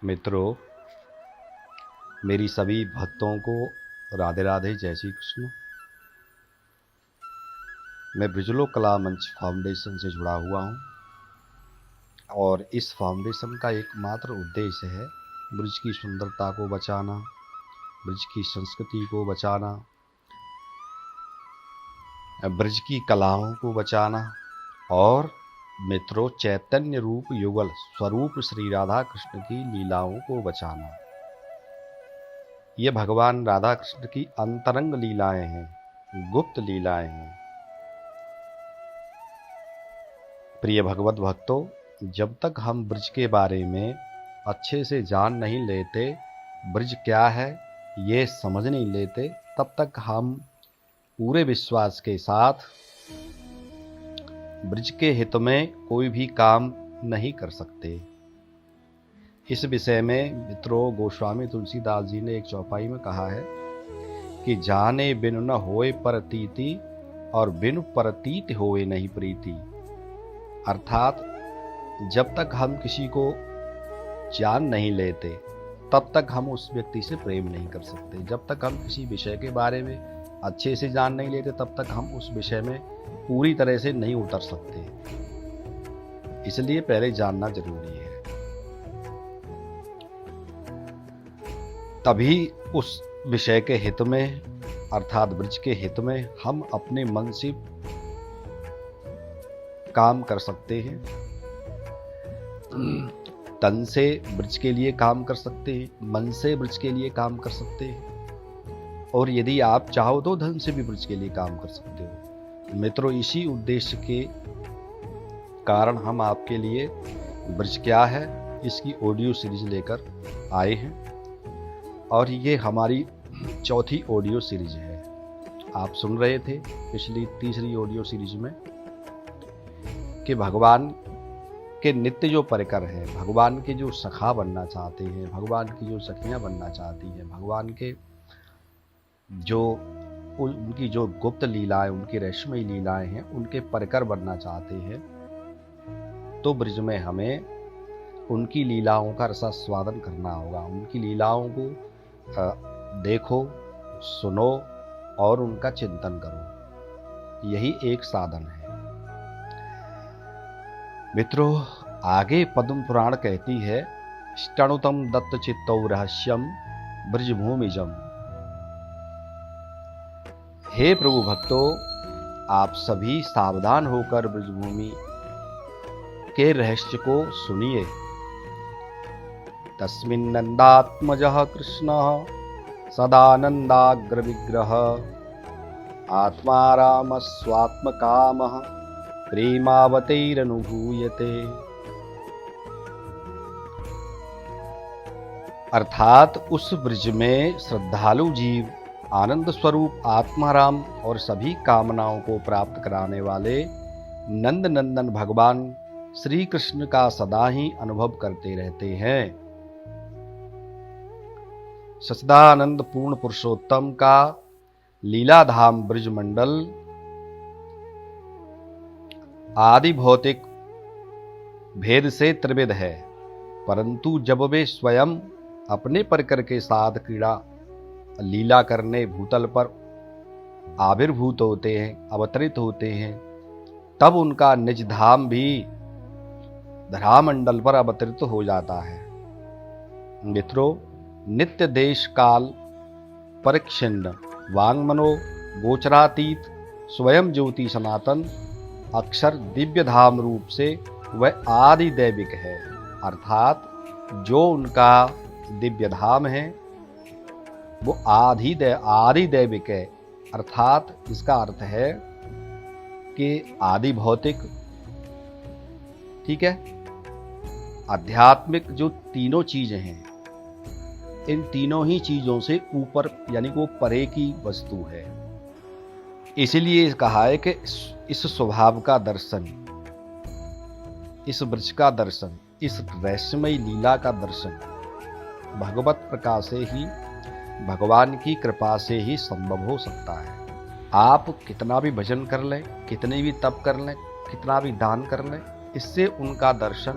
मित्रों, मेरी सभी भक्तों को राधे राधे, जय श्री कृष्ण। मैं ब्रिजलोक कला मंच फाउंडेशन से जुड़ा हुआ हूँ और इस फाउंडेशन का एकमात्र उद्देश्य है ब्रिज की सुंदरता को बचाना, ब्रिज की संस्कृति को बचाना, ब्रिज की कलाओं को बचाना और मित्रों चैतन्य रूप युगल स्वरूप श्री राधा कृष्ण की लीलाओं को बचाना। ये भगवान राधा कृष्ण की अंतरंग लीलाएं हैं, गुप्त लीलाएं हैं। प्रिय भगवत भक्तों, जब तक हम ब्रिज के बारे में अच्छे से जान नहीं लेते, ब्रिज क्या है ये समझ नहीं लेते, तब तक हम पूरे विश्वास के साथ ब्रिज के हित में कोई भी काम नहीं कर सकते। इस विषय में मित्रों गोस्वामी तुलसीदास जी ने एक चौपाई में कहा है कि जाने बिनु न होए परतीति और बिनु परतीत होए नहीं प्रीति। अर्थात जब तक हम किसी को जान नहीं लेते तब तक हम उस व्यक्ति से प्रेम नहीं कर सकते। जब तक हम किसी विषय के बारे में अच्छे से जान नहीं लेते तब तक हम उस विषय में पूरी तरह से नहीं उतर सकते। इसलिए पहले जानना जरूरी है, तभी उस विषय के हित में अर्थात ब्रिज के हित में हम अपने मन से काम कर सकते हैं, तन से ब्रिज के लिए काम कर सकते हैं, मन से ब्रिज के लिए काम कर सकते हैं और यदि आप चाहो तो धन से भी ब्रिज के लिए काम कर सकते हो। मित्रों, इसी उद्देश्य के कारण हम आपके लिए ब्रिज क्या है इसकी ऑडियो सीरीज लेकर आए हैं और ये हमारी चौथी ऑडियो सीरीज है। आप सुन रहे थे पिछली तीसरी ऑडियो सीरीज में कि भगवान के नित्य जो परिकर हैं, भगवान के जो सखा बनना चाहते हैं, भगवान की जो सखियां बनना चाहती हैं, भगवान के जो उनकी जो गुप्त लीलाएं, उनकी रहस्यमयी लीलाएं हैं, उनके परिकर बनना चाहते हैं, तो ब्रिज में हमें उनकी लीलाओं का रसास्वादन करना होगा। उनकी लीलाओं को देखो, सुनो और उनका चिंतन करो, यही एक साधन है। मित्रों, आगे पद्म पुराण कहती है ष्टणुतम दत्त चित्तौ रहस्यम ब्रजभूमिजम। हे प्रभु भक्तों, आप सभी सावधान होकर ब्रजभूमि के रहस्य को सुनिए। तस्मिन्नन्दात्मजः कृष्णः सदानन्दाग्र विग्रह आत्मा रामस्वात्मकामः प्रेमावतैरनुभूयते। अर्थात उस ब्रिज में श्रद्धालु जीव आनंद स्वरूप आत्माराम और सभी कामनाओं को प्राप्त कराने वाले नंद नंदन भगवान श्री कृष्ण का सदा ही अनुभव करते रहते हैं। सच्चिदानंद पूर्ण पुरुषोत्तम का लीलाधाम ब्रिज मंडल आदि भौतिक भेद से त्रिविध है, परंतु जब वे स्वयं अपने परिकर के साथ क्रीड़ा लीला करने भूतल पर आविर्भूत होते हैं, अवतरित होते हैं, तब उनका निज धाम भी धरामंडल पर अवतरित हो जाता है। मित्रों, नित्य देश काल परिच्छिन्न वांगमनो गोचरातीत स्वयं ज्योति सनातन अक्षर दिव्य धाम रूप से वह आदि दैविक है। अर्थात जो उनका दिव्य धाम है वो आदि दैविक है। अर्थात इसका अर्थ है कि आदि भौतिक, ठीक है, आध्यात्मिक जो तीनों चीजें हैं, इन तीनों ही चीजों से ऊपर यानी कि वो परे की वस्तु है। इसीलिए कहा है कि इस स्वभाव का दर्शन, इस ब्रज का दर्शन, इस रहस्यमयी लीला का दर्शन भगवत प्रकाश से ही, भगवान की कृपा से ही संभव हो सकता है। आप कितना भी भजन कर लें, कितने भी तप कर लें, कितना भी दान कर लें, इससे उनका दर्शन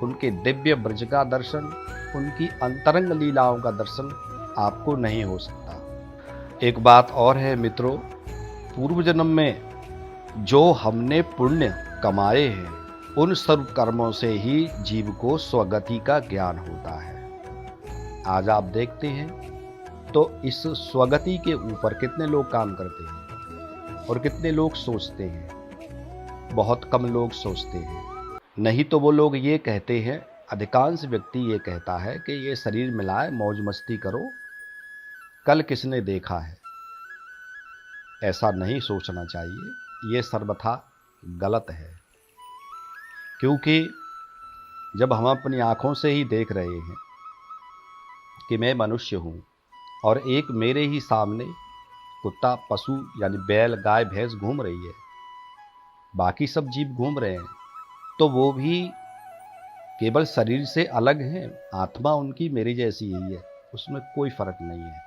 उनके दिव्य ब्रज का दर्शन, उनकी अंतरंग लीलाओं का दर्शन आपको नहीं हो सकता। एक बात और है मित्रों, पूर्व जन्म में जो हमने पुण्य कमाए हैं, उन सर्व कर्मों से ही जीव को स्वगति का ज्ञान होता है। आज आप देखते हैं तो इस स्वगति के ऊपर कितने लोग काम करते हैं और कितने लोग सोचते हैं। बहुत कम लोग सोचते हैं। नहीं तो वो लोग ये कहते हैं, अधिकांश व्यक्ति ये कहता है कि ये शरीर मिलाए मौज मस्ती करो, कल किसने देखा है। ऐसा नहीं सोचना चाहिए, ये सर्वथा गलत है। क्योंकि जब हम अपनी आंखों से ही देख रहे हैं कि मैं मनुष्य हूँ और एक मेरे ही सामने कुत्ता, पशु यानी बैल, गाय, भैंस घूम रही है, बाकी सब जीव घूम रहे हैं, तो वो भी केवल शरीर से अलग हैं। आत्मा उनकी मेरी जैसी ही है, उसमें कोई फर्क नहीं है।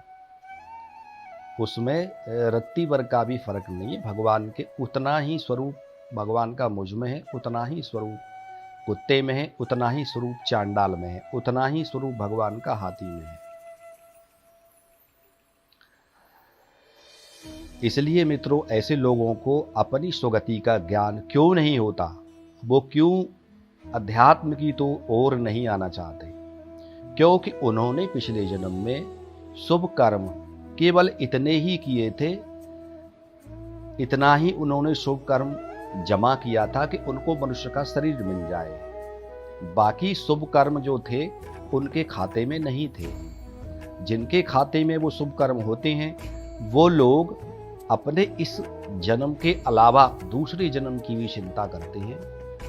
उसमें रत्ती भर का भी फर्क नहीं है। भगवान के उतना ही स्वरूप भगवान का मुझ में है, उतना ही स्वरूप कुत्ते में है, उतना ही स्वरूप चांडाल में है, उतना ही स्वरूप भगवान का हाथी में है। इसलिए मित्रों, ऐसे लोगों को अपनी स्वगति का ज्ञान क्यों नहीं होता, वो क्यों अध्यात्म की तो ओर नहीं आना चाहते? क्योंकि उन्होंने पिछले जन्म में शुभ कर्म केवल इतने ही किए थे, इतना ही उन्होंने शुभ कर्म जमा किया था कि उनको मनुष्य का शरीर मिल जाए। बाकी शुभ कर्म जो थे उनके खाते में नहीं थे। जिनके खाते में वो शुभ कर्म होते हैं, वो लोग अपने इस जन्म के अलावा दूसरे जन्म की भी चिंता करते हैं,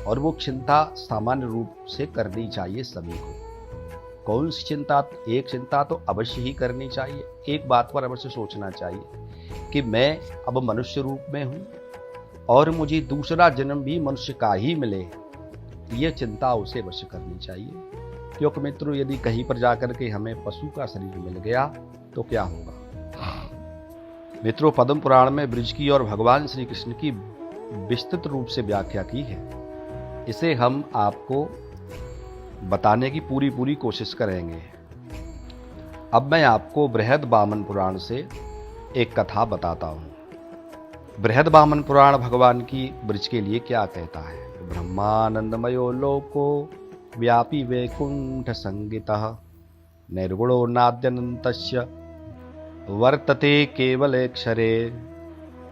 और वो चिंता सामान्य रूप से करनी चाहिए सभी को। कौन सी चिंता? एक चिंता तो अवश्य ही करनी चाहिए। एक बात पर अवश्य सोचना चाहिए कि मैं अब मनुष्य रूप में हूँ और मुझे दूसरा जन्म भी मनुष्य का ही मिले। ये चिंता उसे अवश्य करनी चाहिए। क्योंकि मित्रों, यदि कहीं पर जाकर के हमें पशु का शरीर मिल गया तो क्या होगा? मित्रों, पद्म पुराण में ब्रज की और भगवान श्री कृष्ण की विस्तृत रूप से व्याख्या की है। इसे हम आपको बताने की पूरी कोशिश करेंगे। अब मैं आपको बृहद वामन पुराण से एक कथा बताता हूँ। बृहद वामन पुराण भगवान की ब्रज के लिए क्या कहता है? ब्रह्मानंदमयो लोको व्यापी वैकुंठ संगितः निर्गुणो नाद्यनन्तस्य वर्तते केवल अक्षरे।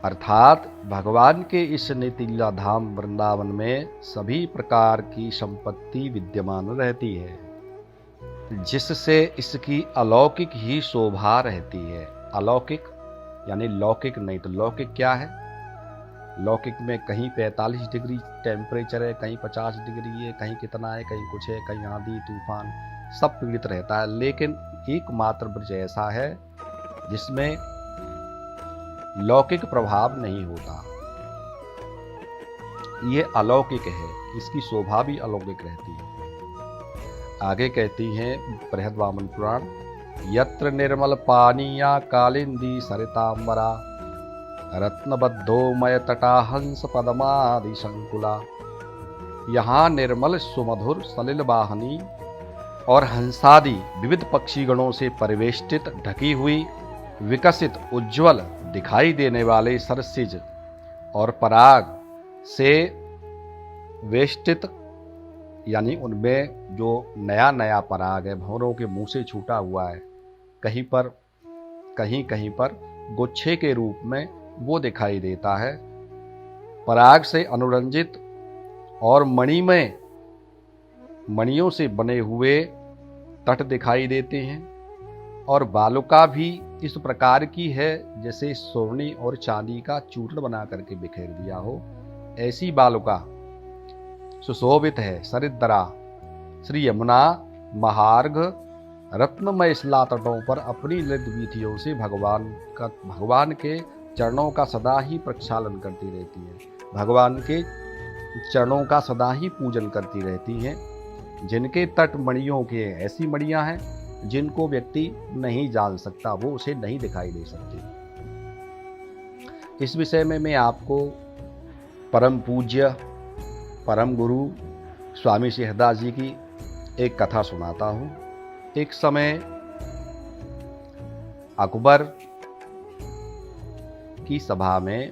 अर्थात भगवान के इस नितिला धाम वृंदावन में सभी प्रकार की संपत्ति विद्यमान रहती है, जिससे इसकी अलौकिक ही शोभा रहती है। अलौकिक यानी लौकिक नहीं। तो लौकिक क्या है? लौकिक में कहीं 45 डिग्री टेम्परेचर है, कहीं 50 डिग्री है, कहीं कितना है, कहीं कुछ है, कहीं आंधी तूफान, सब पीड़ित रहता है। लेकिन एकमात्र ब्रज ऐसा है जिसमें लौकिक प्रभाव नहीं होता। ये अलौकिक है, इसकी शोभा भी अलौकिक रहती है। आगे कहती हैं बृहद वामन पुराण, यत्र निर्मल पानीया कालिंदी सरितांबरा रत्नबद्धोमय तटा हंस पद्मादि संकुला। यहाँ निर्मल सुमधुर सलिल वाहनी और हंसादि विविध पक्षीगणों से परिवेष्टित, ढकी हुई, विकसित, उज्ज्वल दिखाई देने वाले सरसिज और पराग से वेष्टित, यानी उनमें जो नया नया पराग है, भंवरों के मुंह से छूटा हुआ है, कहीं कहीं पर गुच्छे के रूप में वो दिखाई देता है। पराग से अनुरंजित और मणिमय, मणियों से बने हुए तट दिखाई देते हैं। और बालुका भी इस प्रकार की है जैसे सोने और चांदी का चूर्ण बना करके बिखेर दिया हो, ऐसी बालुका सुशोभित है। सरिद्रा श्री यमुना महार्घ रत्नमय शिला तटों पर अपनी ललित वीथियों से भगवान के चरणों का सदा ही प्रक्षालन करती रहती है, भगवान के चरणों का सदा ही पूजन करती रहती हैं। जिनके तट मणियों के, ऐसी मणियां हैं जिनको व्यक्ति नहीं जान सकता, वो उसे नहीं दिखाई दे सकती। इस विषय में मैं आपको परम पूज्य, परम गुरु स्वामी शेहदास जी की एक कथा सुनाता हूँ। एक समय अकबर की सभा में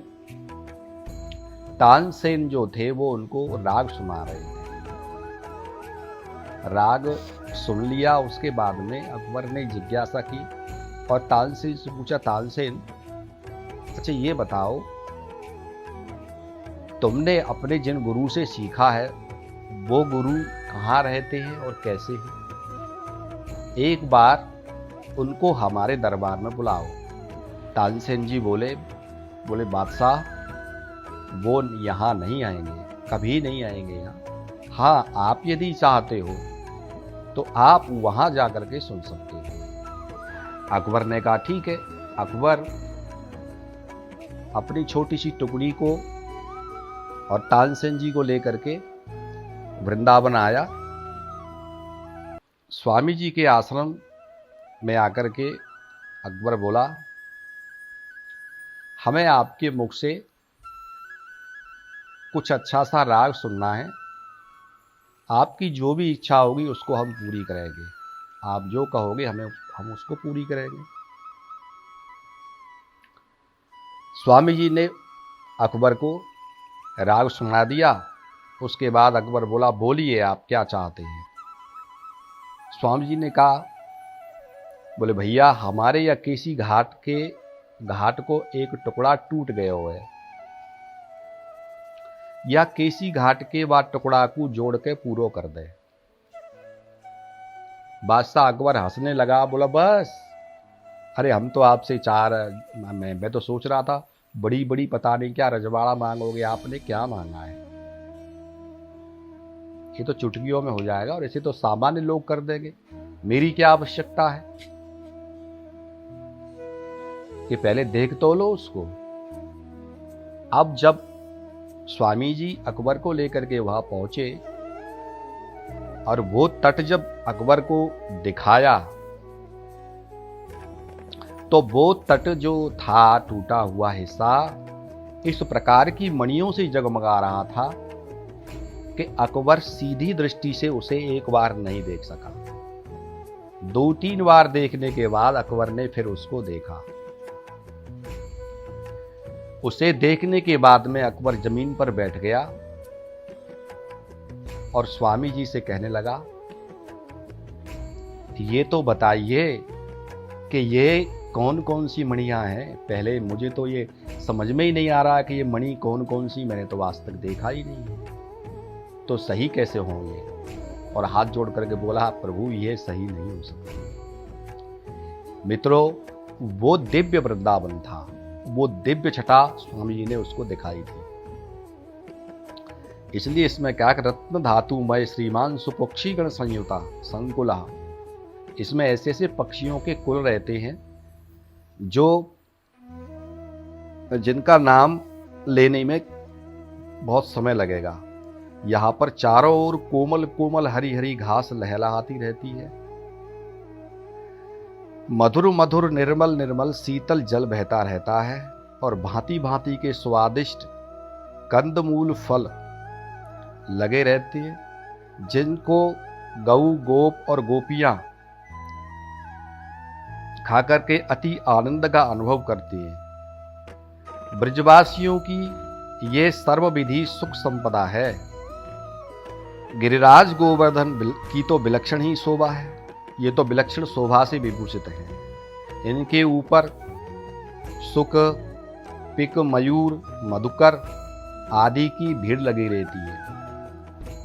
तानसेन जो थे वो उनको राग सुना रहे थे। राग सुन लिया, उसके बाद में अकबर ने जिज्ञासा की और तानसेन से पूछा, तानसेन अच्छा ये बताओ, तुमने अपने जिन गुरु से सीखा है वो गुरु कहाँ रहते हैं और कैसे हैं? एक बार उनको हमारे दरबार में बुलाओ। तानसेन जी बोले बादशाह, वो यहाँ नहीं आएंगे, कभी नहीं आएंगे यहाँ। हाँ, आप यदि चाहते हो तो आप वहाँ जाकर के सुन सकते हो। अकबर ने कहा ठीक है। अकबर अपनी छोटी सी टुकड़ी को और तानसेन जी को लेकर के वृंदावन आया। स्वामी जी के आश्रम में आकर के अकबर बोला, हमें आपके मुख से कुछ अच्छा सा राग सुनना है, आपकी जो भी इच्छा होगी उसको हम पूरी करेंगे, आप जो कहोगे हम उसको पूरी करेंगे। स्वामी जी ने अकबर को राग सुना दिया। उसके बाद अकबर बोला, बोलिए आप क्या चाहते हैं? स्वामी जी ने कहा, बोले भैया, हमारे या केसी घाट को एक टुकड़ा टूट गया है, या केसी घाट के बाद टुकड़ा को जोड़ के पूरो कर दे। बादशाह अकबर हंसने लगा, बोला बस, अरे हम तो आपसे मैं तो सोच रहा था बड़ी बड़ी पता नहीं क्या रजवाड़ा मांगोगे, आपने क्या मांगा है? ये तो चुटकियों में हो जाएगा और इसे तो सामान्य लोग कर देंगे, मेरी क्या आवश्यकता है कि पहले देख तो लो उसको। अब जब स्वामी जी अकबर को लेकर के वहां पहुंचे और वो तट जब अकबर को दिखाया तो वो तट जो था, टूटा हुआ हिस्सा, इस प्रकार की मणियों से जगमगा रहा था कि अकबर सीधी दृष्टि से उसे एक बार नहीं देख सका। 2-3 बार देखने के बाद अकबर ने फिर उसको देखा। उसे देखने के बाद में अकबर जमीन पर बैठ गया और स्वामी जी से कहने लगा, ये तो बताइए कि ये कौन कौन सी मणियां हैं? पहले मुझे तो ये समझ में ही नहीं आ रहा कि ये मणि कौन कौन सी, मैंने तो आज तक देखा ही नहीं है, तो सही कैसे होंगे? और हाथ जोड़ करके बोला, प्रभु ये सही नहीं हो सकता। मित्रों, वो दिव्य वृंदावन था, वो दिव्य छटा स्वामी जी ने उसको दिखाई थी। इसलिए इसमें क्या, रत्न धातुमय श्रीमान सुपक्षी गण संयुता संकुला, इसमें ऐसे ऐसे पक्षियों के कुल रहते हैं जो जिनका नाम लेने में बहुत समय लगेगा। यहां पर चारों ओर कोमल कोमल हरी हरी घास लहलहाती रहती है, मधुर मधुर निर्मल निर्मल शीतल जल बहता रहता है और भांति भांति के स्वादिष्ट कंदमूल फल लगे रहते हैं, जिनको गऊ गोप और गोपियां खाकर के अति आनंद का अनुभव करती हैं। ब्रजवासियों की ये सर्वविधि सुख संपदा है। गिरिराज गोवर्धन की तो विलक्षण ही शोभा है, ये तो विलक्षण शोभा से विभूषित हैं। इनके ऊपर सुक, पिक, मयूर, मधुकर आदि की भीड़ लगी रहती है।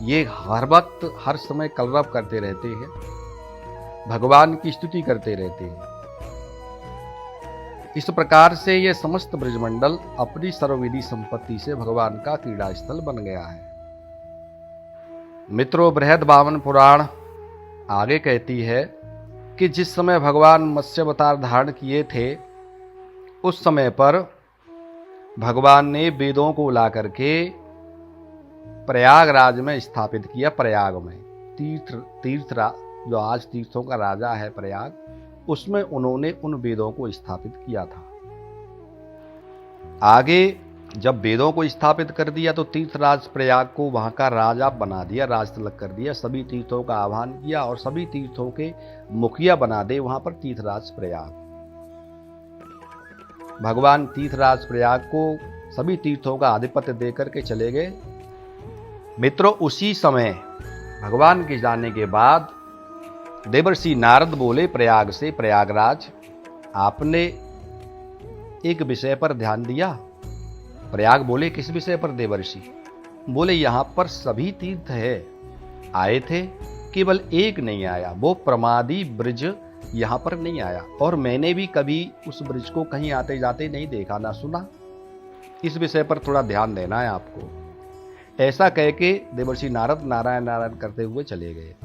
ये हर वक्त हर समय कलरव करते रहते हैं, भगवान की स्तुति करते रहते हैं। इस प्रकार से ये समस्त ब्रजमंडल अपनी सर्वविधि संपत्ति से भगवान का क्रीड़ा स्थल बन गया है। मित्रों, बृहद बामन पुराण आगे कहती है कि जिस समय भगवान मत्स्य अवतार धारण किए थे, उस समय पर भगवान ने वेदों को ला करके प्रयागराज में स्थापित किया। प्रयाग में तीर्थ जो आज तीर्थों का राजा है प्रयाग, उसमें उन्होंने उन वेदों को स्थापित किया था। आगे जब वेदों को स्थापित कर दिया तो तीर्थराज प्रयाग को वहां का राजा बना दिया, राज तिलक कर दिया, सभी तीर्थों का आह्वान किया और सभी तीर्थों के मुखिया बना दे वहां पर तीर्थराज प्रयाग। भगवान तीर्थराज प्रयाग को सभी तीर्थों का आधिपत्य देकर के चले गए। मित्रों, उसी समय भगवान के जाने के बाद देवर्षि नारद बोले प्रयाग से, प्रयागराज आपने एक विषय पर ध्यान दिया। प्रयाग बोले, किस विषय पर देवर्षि? बोले, यहां पर सभी तीर्थ है, आए थे, केवल एक नहीं आया, वो प्रमादी ब्रिज यहां पर नहीं आया, और मैंने भी कभी उस ब्रिज को कहीं आते जाते नहीं देखा ना सुना। इस विषय पर थोड़ा ध्यान देना है आपको। ऐसा कह के देवर्षि नारद नारायण नारायण करते हुए चले गए।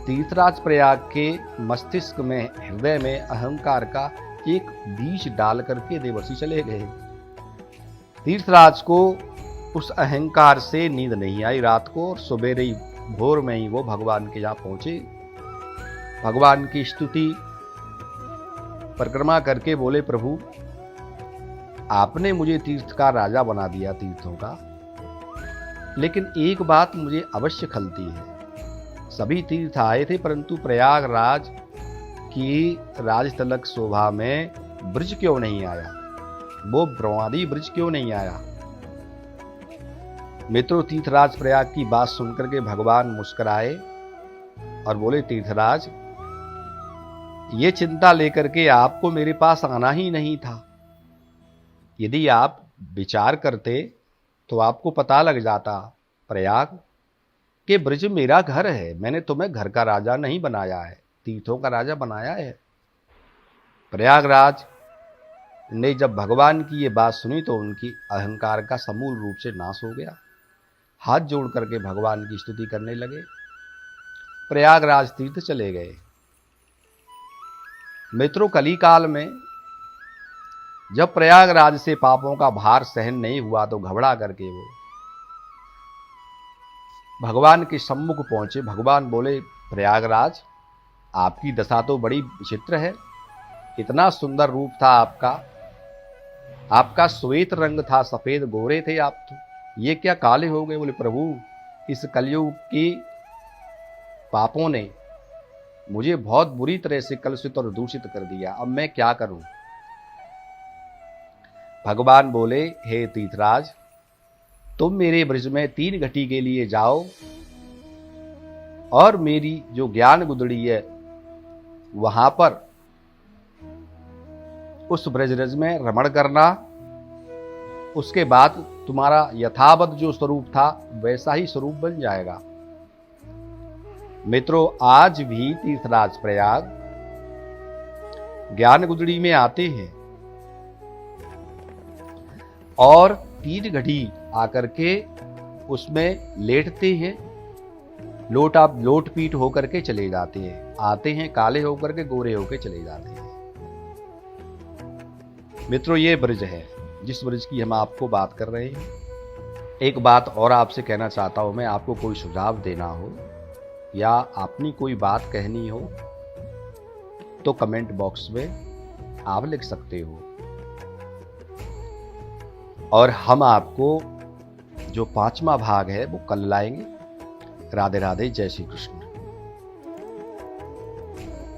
तीर्थराज प्रयाग के मस्तिष्क में, हृदय में अहंकार का एक बीज डाल करके देवर्षि चले गए। तीर्थराज को उस अहंकार से नींद नहीं आई रात को, और सवेरे ही भोर में ही वो भगवान के यहाँ पहुंचे। भगवान की स्तुति परिक्रमा करके बोले, प्रभु आपने मुझे तीर्थ का राजा बना दिया, तीर्थों का, लेकिन एक बात मुझे अवश्य खलती है। सभी तीर्थ आए थे, परंतु प्रयागराज की राज तिलक शोभा में ब्रिज क्यों नहीं आया? वो ब्रह्मादि ब्रिज क्यों नहीं आया? मित्रों, तीर्थराज प्रयाग की बात सुनकर के भगवान मुस्कुराए और बोले, तीर्थराज ये चिंता लेकर के आपको मेरे पास आना ही नहीं था। यदि आप विचार करते तो आपको पता लग जाता प्रयाग के ब्रिज मेरा घर है, मैंने तुम्हें घर का राजा नहीं बनाया है, तीर्थों का राजा बनाया है। प्रयागराज ने जब भगवान की ये बात सुनी तो उनकी अहंकार का समूल रूप से नाश हो गया। हाथ जोड़ करके भगवान की स्तुति करने लगे। प्रयागराज तीर्थ चले गए। मित्रों, कलिकाल में जब प्रयागराज से पापों का भार सहन नहीं हुआ तो घबरा करके वो भगवान के सम्मुख पहुंचे। भगवान बोले, प्रयागराज आपकी दशा तो बड़ी विचित्र है। इतना सुंदर रूप था आपका श्वेत रंग था, सफेद गोरे थे आप, तो ये क्या काले हो गए? बोले, प्रभु इस कलयुग के पापों ने मुझे बहुत बुरी तरह से कलुषित और दूषित कर दिया, अब मैं क्या करूं? भगवान बोले, हे तीर्थराज तुम मेरे ब्रज में 3 घटी के लिए जाओ और मेरी जो ज्ञान गुदड़ी है वहां पर उस ब्रजरज में रमण करना। उसके बाद तुम्हारा यथावत जो स्वरूप था वैसा ही स्वरूप बन जाएगा। मित्रों, आज भी तीर्थराज प्रयाग ज्ञान गुदड़ी में आते हैं और 3 घड़ी आकर के उसमें लेटते हैं, लोट पीट होकर के चले जाते हैं, आते हैं काले होकर के गोरे होकर चले जाते हैं। मित्रों, ये ब्रिज है जिस ब्रिज की हम आपको बात कर रहे हैं। एक बात और आपसे कहना चाहता हूं मैं, आपको कोई सुझाव देना हो या अपनी कोई बात कहनी हो तो कमेंट बॉक्स में आप लिख सकते हो और हम आपको जो 5वां भाग है वो कल लाएंगे। राधे राधे, जय श्री कृष्ण।